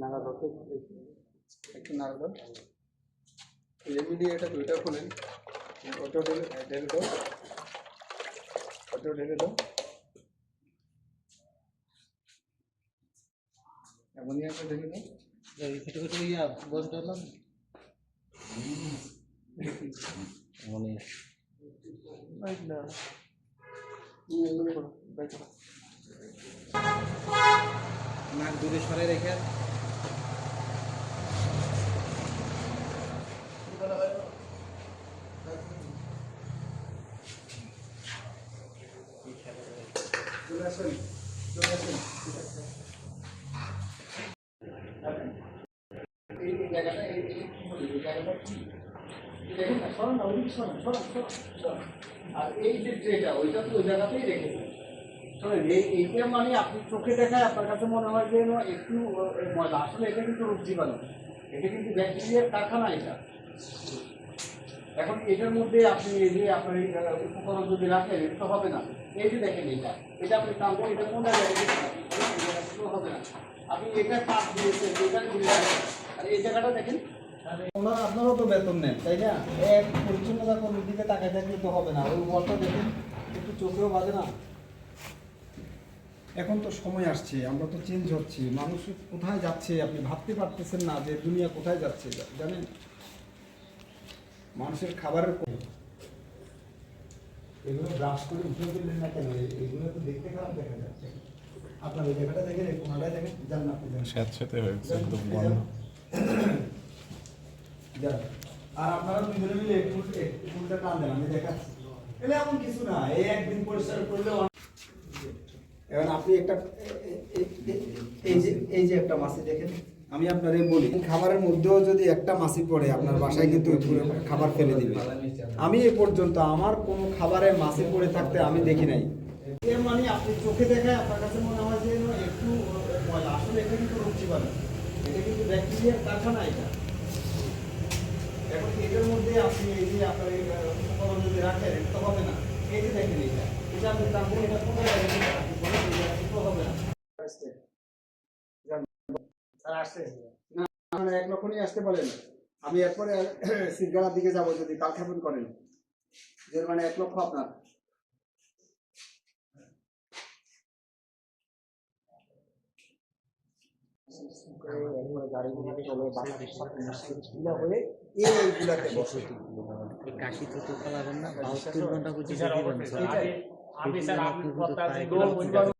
নাড়া দাও, একটু নাড়া দাও। লেবু দিয়ে এটা দুইটা খুলেন, ওটাও ঢেলে দাও, ওটাও ঢেলে দাও। অ্যামোনিয়াটা ঢেলে দাও। ছোটো ছোটো ইয়া বস দিলাম অ্যামোনিয়া নাক দূরে সরে রেখে চলে আসেন, চলে আসেন। এই জায়গাটা এই জায়গাটা কি দেখুন না, সরান না, ওইদিকে সরান, সরান সরান সরান। আর এই যে ট্রেটা ওইটা তো ওই জায়গাতেই রেখেছেন। শোনেন, এইটা মানে আপনি চোখে দেখায় আপনার কাছে মনে হয় যে একটু ময়লা, আসলে এটা কিন্তু রোগ জীবাণু, এটা কিন্তু ব্যাকটেরিয়ার কারখানা এটা। এখন এটার মধ্যে আপনি এই যে আপনার উপকরণ যদি রাখেন এটা তো হবে না। এই যে দেখেন এটা এটা আপনি টানবো, এটা কোন জায়গায় হবে না। আপনি এটা কাজ দিয়েছেন, এটা আর এই জায়গাটা দেখেন। ওনারা আপনারাও তো বেতন নেন, তাই না? এক পরিচ্ছন্নতা কর্মীর দিকে তাকায় থাকলে তো হবে না। ওই ওয়ালটা দেখেন, একটু চোখেও বাজে না। এখন তো সময় আসছে, আমরা তো চেঞ্জ হচ্ছি, মানুষ কোথায় যাচ্ছে আপনি ভাবতে পারতেছেন না যে দুনিয়া কোথায় যাচ্ছে, জানেন? মানুষের খাবারের এগুলো ব্রাশ করে উঠে দিলেন না কেন? এগুলো তো দেখতে খারাপ দেখা যাচ্ছে। আপনার ওই জায়গাটা দেখেন, এই কোনাটায় দেখেন, যান না আপনি যান, স্যাঁতস্যাঁতে হয়েছে একদম বন্ধ। যান। আর আপনারা দুজনে মিলে ফুলটা টান দেন, আমি দেখাচ্ছি। এলে এমন কিছু না, এই একদিন পরিষ্কার করলে এখন আপনি একটা এই যে একটা মাছি দেখেন, আমি আপনার বলি খাবারের মধ্যেও যদি একটা মাছি পড়ে আপনার বাসায় কিন্তু পুরো খাবার ফেলে দিবে। আমি এ পর্যন্ত আমার কোনো খাবারে মাছি পড়ে থাকতে আমি দেখি নাই। এর মানে আপনি চোখে দেখায় আপনার কাছে মনে হয় যে একটু ময়লা, আসলে এটা কিন্তু রোগ জীবাণু, এটা কিন্তু ব্যাকটেরিয়ার কারখানা এটা। এখন এটার মধ্যে আপনি এই যে আপনার এই উপকরণ যদি রাখেন এটা তো হবে না। এই যে দেখেন এটা আপনি টানবো, এটা কোনো জায়গায় হবে না। আসছে না, মানে এক লক্ষণই আসতে বলেন। আমি এরপরে সিরগালার দিকে যাবো যদি কাল খাবেন করেন, যে মানে 1 লক্ষ আপনার। কাশি তো তো পালাবেন না 72 ঘন্টা পর্যন্ত